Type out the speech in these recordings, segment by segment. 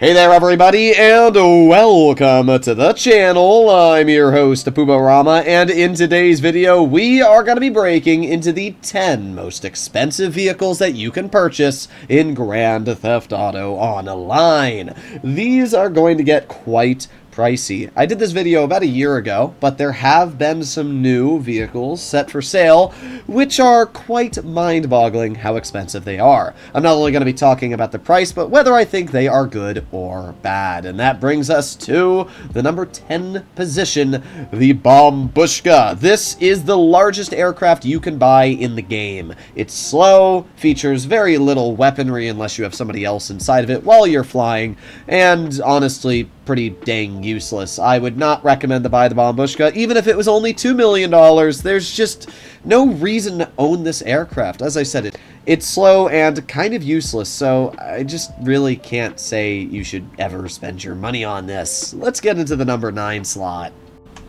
Hey there everybody, and welcome to the channel. I'm your host, Puborama, and in today's video, we are going to be breaking into the 10 most expensive vehicles that you can purchase in Grand Theft Auto Online. These are going to get quite pricey. I did this video about a year ago, but there have been some new vehicles set for sale, which are quite mind-boggling how expensive they are. I'm not only going to be talking about the price, but whether I think they are good or bad. And that brings us to the number 10 position, the Bombushka. This is the largest aircraft you can buy in the game. It's slow, features very little weaponry unless you have somebody else inside of it while you're flying, and honestly, pretty dang useless. I would not recommend to buy the Bombushka, even if it was only $2 million. There's just no reason to own this aircraft. As I said, it's slow and kind of useless, so I just really can't say you should ever spend your money on this. Let's get into the number 9 slot.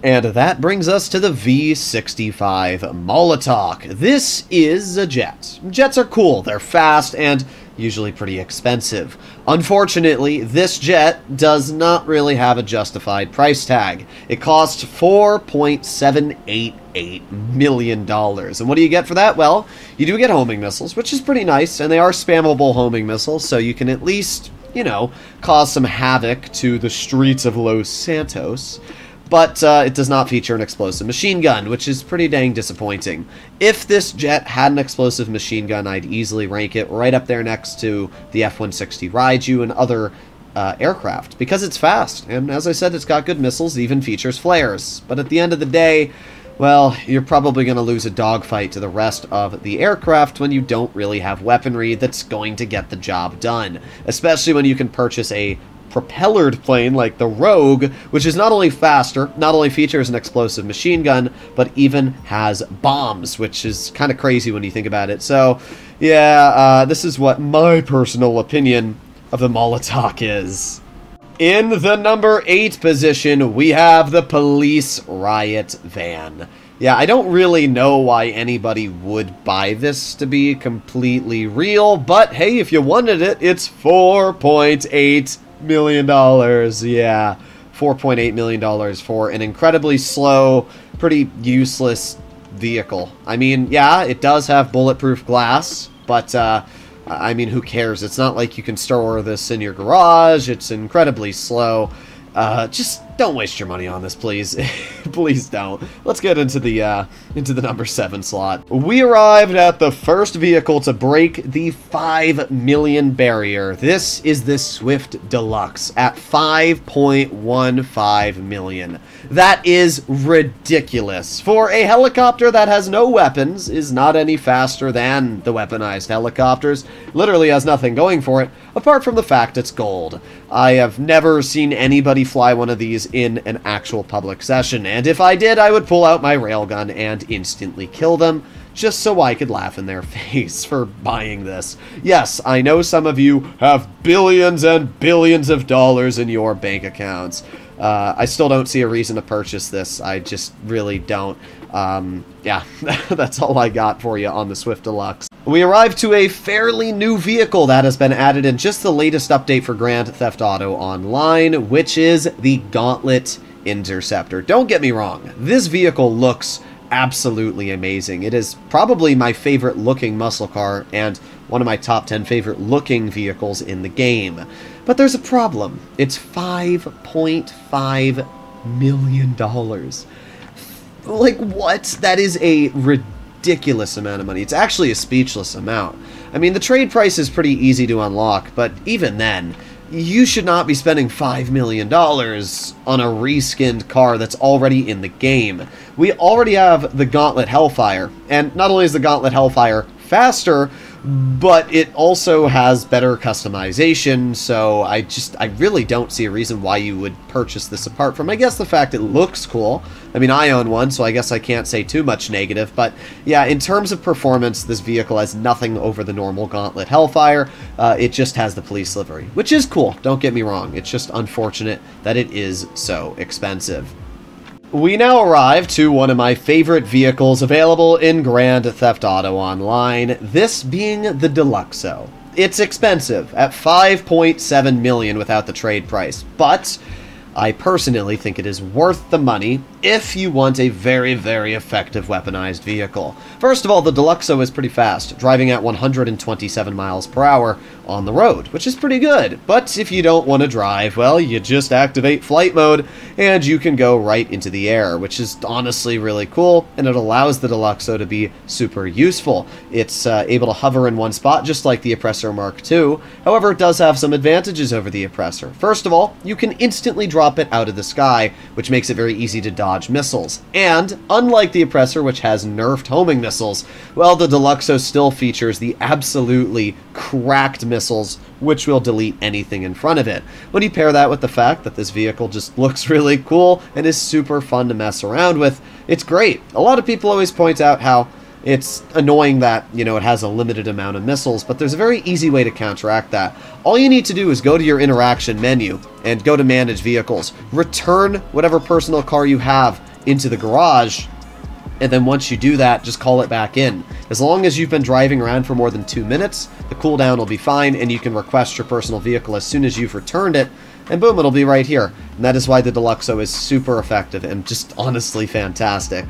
And that brings us to the V65 Molotok. This is a jet. Jets are cool, they're fast, and usually pretty expensive. Unfortunately, this jet does not really have a justified price tag. It costs $4.788 million. And what do you get for that? Well, you do get homing missiles, which is pretty nice, and they are spammable homing missiles, so you can at least, you know, cause some havoc to the streets of Los Santos. But it does not feature an explosive machine gun, which is pretty dang disappointing. If this jet had an explosive machine gun, I'd easily rank it right up there next to the F-160 Raiju and other aircraft, because it's fast, and as I said, it's got good missiles, it even features flares. But at the end of the day, well, you're probably going to lose a dogfight to the rest of the aircraft when you don't really have weaponry that's going to get the job done, especially when you can purchase a propellered plane like the Rogue, which is not only faster, not only features an explosive machine gun, but even has bombs, which is kind of crazy when you think about it. So, yeah, this is what my personal opinion of the Molotok is. In the number 8 position, we have the Police Riot Van. Yeah, I don't really know why anybody would buy this, to be completely real, but hey, if you wanted it, it's $4.8 million. Yeah, $4.8 million for an incredibly slow, pretty useless vehicle. I mean, yeah, it does have bulletproof glass, but I mean, who cares? It's not like you can store this in your garage. It's incredibly slow. Just don't waste your money on this, please. Please don't. Let's get into the number 7 slot. We arrived at the first vehicle to break the 5 million barrier. This is the Swift Deluxe at 5.15 million. That is ridiculous. For a helicopter that has no weapons, is not any faster than the weaponized helicopters, literally has nothing going for it, apart from the fact it's gold. I have never seen anybody fly one of these in an actual public session, and if I did, I would pull out my railgun and instantly kill them, just so I could laugh in their face for buying this. Yes, I know some of you have billions and billions of dollars in your bank accounts. I still don't see a reason to purchase this. I just really don't. Yeah, that's all I got for you on the Swift Deluxe. We arrived to a fairly new vehicle that has been added in just the latest update for Grand Theft Auto Online, which is the Gauntlet Interceptor. Don't get me wrong, this vehicle looks absolutely amazing. It is probably my favorite looking muscle car and one of my top 10 favorite looking vehicles in the game. But there's a problem. It's $5.5 million. Like, what? That is a ridiculous amount of money. It's actually a speechless amount. I mean, the trade price is pretty easy to unlock, but even then, you should not be spending $5 million on a reskinned car that's already in the game. We already have the Gauntlet Hellfire, and not only is the Gauntlet Hellfire faster, but it also has better customization, so I really don't see a reason why you would purchase this apart from, I guess, the fact it looks cool. I mean, I own one, so I guess I can't say too much negative, but yeah, in terms of performance, this vehicle has nothing over the normal Gauntlet Hellfire. It just has the police livery, which is cool, don't get me wrong. It's just unfortunate that it is so expensive. We now arrive to one of my favorite vehicles available in Grand Theft Auto Online, this being the Deluxo. it's expensive at 5.7 million without the trade price, but I personally think it is worth the money if you want a very, very effective weaponized vehicle. First of all, the Deluxo is pretty fast, driving at 127 miles per hour on the road, which is pretty good. But if you don't want to drive, well, you just activate flight mode and you can go right into the air, which is honestly really cool, and it allows the Deluxo to be super useful. It's able to hover in one spot, just like the Oppressor Mark II. However, it does have some advantages over the Oppressor. First of all, you can instantly drop it out of the sky, which makes it very easy to dodge missiles. And, unlike the Oppressor, which has nerfed homing missiles, well, the Deluxo still features the absolutely cracked missiles, which will delete anything in front of it. When you pair that with the fact that this vehicle just looks really cool and is super fun to mess around with, it's great. A lot of people always point out how it's annoying that, you know, it has a limited amount of missiles, but there's a very easy way to counteract that. All you need to do is go to your interaction menu and go to manage vehicles. Return whatever personal car you have into the garage, and then once you do that, just call it back in. As long as you've been driving around for more than 2 minutes, the cooldown will be fine, and you can request your personal vehicle as soon as you've returned it, and boom, it'll be right here. And that is why the Deluxo is super effective and just honestly fantastic.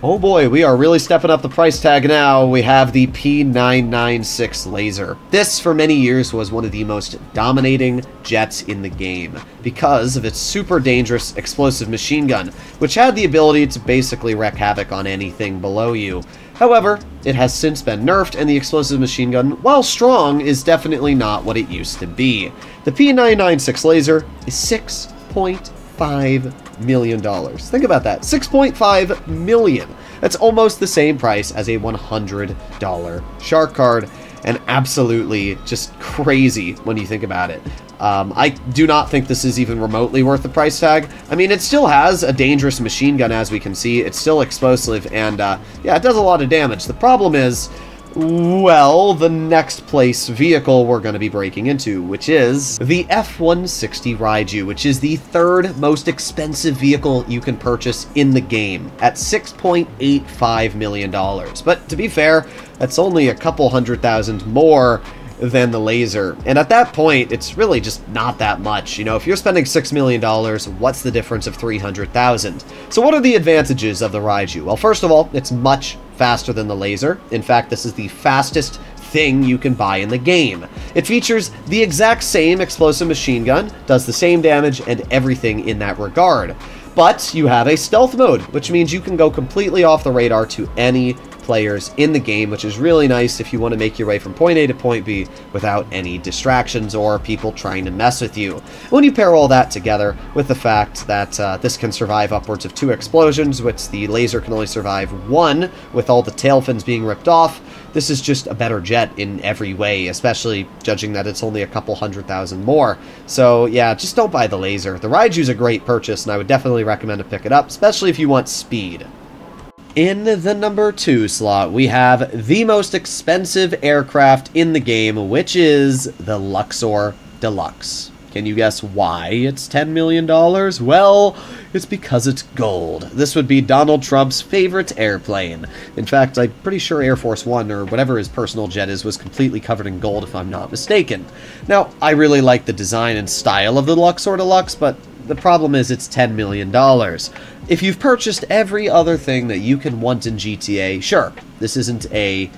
Oh boy, we are really stepping up the price tag now. We have the P996 Laser. This, for many years, was one of the most dominating jets in the game because of its super dangerous explosive machine gun, which had the ability to basically wreak havoc on anything below you. However, it has since been nerfed, and the explosive machine gun, while strong, is definitely not what it used to be. The P996 Laser is $6.5 million. Think about that. $6.5 million. That's almost the same price as a $100 shark card, and absolutely just crazy when you think about it. I do not think this is even remotely worth the price tag. I mean, it still has a dangerous machine gun, as we can see. It's still explosive, and yeah, it does a lot of damage. The problem is, well, the next place vehicle we're going to be breaking into, which is the F-160 Raiju, which is the third most expensive vehicle you can purchase in the game at $6.85 million. But to be fair, that's only a couple $100,000 more than the Laser. And at that point, it's really just not that much. You know, if you're spending $6 million, what's the difference of $300,000? So what are the advantages of the Raiju? Well, first of all, it's much faster than the Laser. In fact, this is the fastest thing you can buy in the game. It features the exact same explosive machine gun, does the same damage, and everything in that regard. But you have a stealth mode, which means you can go completely off the radar to any players in the game, which is really nice if you want to make your way from point A to point B without any distractions or people trying to mess with you. When you pair all that together with the fact that this can survive upwards of 2 explosions, which the Laser can only survive 1 with all the tail fins being ripped off, this is just a better jet in every way, especially judging that it's only a couple $100,000 more. So yeah, just don't buy the Laser. The Raiju's a great purchase, and I would definitely recommend to pick it up, especially if you want speed. In the number 2 slot, we have the most expensive aircraft in the game, which is the Luxor Deluxe. Can you guess why it's $10 million? Well, it's because it's gold. This would be Donald Trump's favorite airplane. In fact, I'm pretty sure Air Force One, or whatever his personal jet is, was completely covered in gold, if I'm not mistaken. Now, I really like the design and style of the Luxor Deluxe, but the problem is it's $10 million. If you've purchased every other thing that you can want in GTA, sure, this isn't a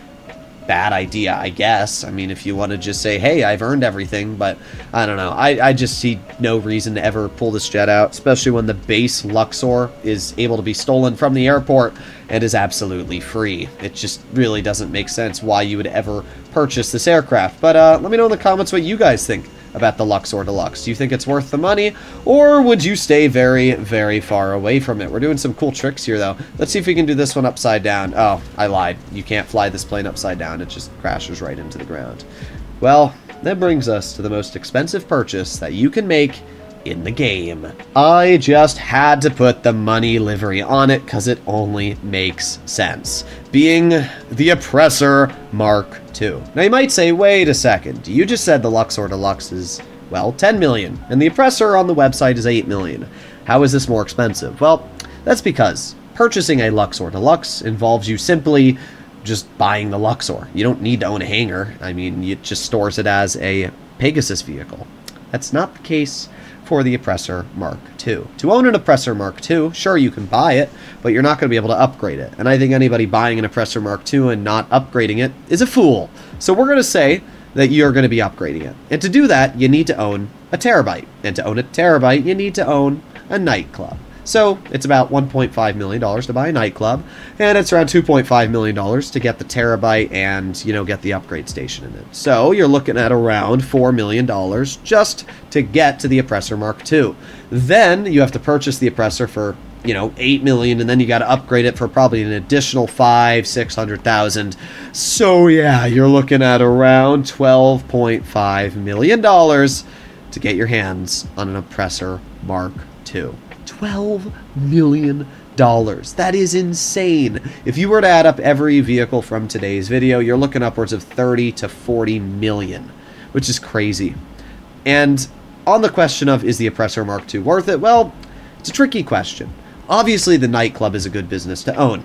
bad idea, I guess. I mean, if you want to just say, hey, I've earned everything, but I don't know. I just see no reason to ever pull this jet out, especially when the base Luxor is able to be stolen from the airport and is absolutely free. It just really doesn't make sense why you would ever purchase this aircraft. But let me know in the comments what you guys think about the Luxor Deluxe. Do you think it's worth the money, or would you stay very, very far away from it? We're doing some cool tricks here, though. Let's see if we can do this one upside down. Oh, I lied. You can't fly this plane upside down. It just crashes right into the ground. Well, that brings us to the most expensive purchase that you can make in the game. I just had to put the money livery on it because it only makes sense. Being the Oppressor Mark II. Now you might say, wait a second, you just said the Luxor Deluxe is, well, 10 million, and the Oppressor on the website is 8 million. How is this more expensive? Well, that's because purchasing a Luxor Deluxe involves you simply just buying the Luxor. You don't need to own a hangar. I mean, it just stores it as a Pegasus vehicle. That's not the case for the Oppressor Mark II. To own an Oppressor Mark II, sure, you can buy it, but you're not going to be able to upgrade it. And I think anybody buying an Oppressor Mark II and not upgrading it is a fool. So we're going to say that you're going to be upgrading it. And to do that, you need to own a Terabyte. And to own a Terabyte, you need to own a Nightclub. So it's about $1.5 million to buy a Nightclub, and it's around $2.5 million to get the Terabyte and, get the upgrade station in it. So you're looking at around $4 million just to get to the Oppressor Mark II. Then you have to purchase the Oppressor for, $8 million, and then you got to upgrade it for probably an additional $500,000-$600,000. So yeah, you're looking at around $12.5 million to get your hands on an Oppressor Mark II. $12 million. That is insane. If you were to add up every vehicle from today's video, you're looking upwards of 30 to 40 million, which is crazy. And on the question of, is the Oppressor Mark II worth it? Well, it's a tricky question. Obviously, the Nightclub is a good business to own,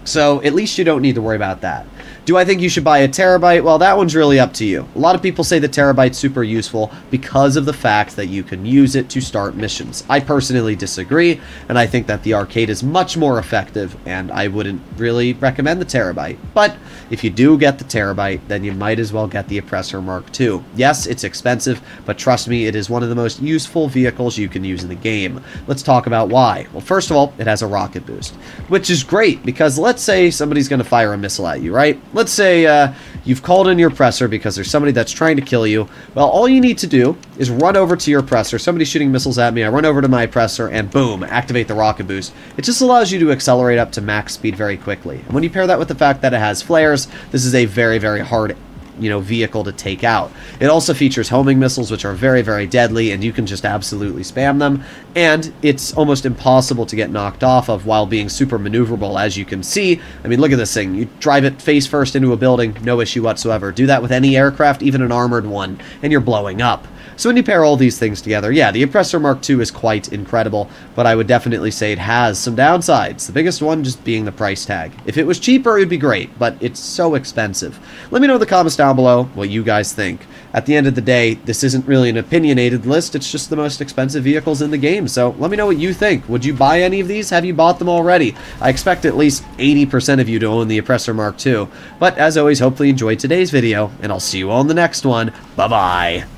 so at least you don't need to worry about that. Do I think you should buy a Terabyte? Well, that one's really up to you. A lot of people say the Terabyte's super useful because of the fact that you can use it to start missions. I personally disagree, and I think that the arcade is much more effective, and I wouldn't really recommend the Terabyte. But if you do get the Terabyte, then you might as well get the Oppressor Mark II. Yes, it's expensive, but trust me, it is one of the most useful vehicles you can use in the game. Let's talk about why. Well, first of all, it has a rocket boost, which is great because let's say somebody's going to fire a missile at you, right? Let's say you've called in your Oppressor because there's somebody that's trying to kill you. Well, all you need to do is run over to your Oppressor. Somebody's shooting missiles at me. I run over to my Oppressor and boom, activate the rocket boost. It just allows you to accelerate up to max speed very quickly. And when you pair that with the fact that it has flares, this is a very, very hard vehicle to take out. It also features homing missiles, which are very, very deadly, and you can just absolutely spam them, and it's almost impossible to get knocked off of while being super maneuverable, as you can see. I mean, look at this thing. You drive it face first into a building, no issue whatsoever. Do that with any aircraft, even an armored one, and you're blowing up. So when you pair all these things together, yeah, the Oppressor Mark II is quite incredible, but I would definitely say it has some downsides. The biggest one just being the price tag. If it was cheaper, it would be great, but it's so expensive. Let me know in the comments down below what you guys think. At the end of the day, this isn't really an opinionated list, it's just the most expensive vehicles in the game, so let me know what you think. Would you buy any of these? Have you bought them already? I expect at least 80% of you to own the Oppressor Mark II. But as always, hopefully you enjoyed today's video, and I'll see you all in the next one. Bye-bye!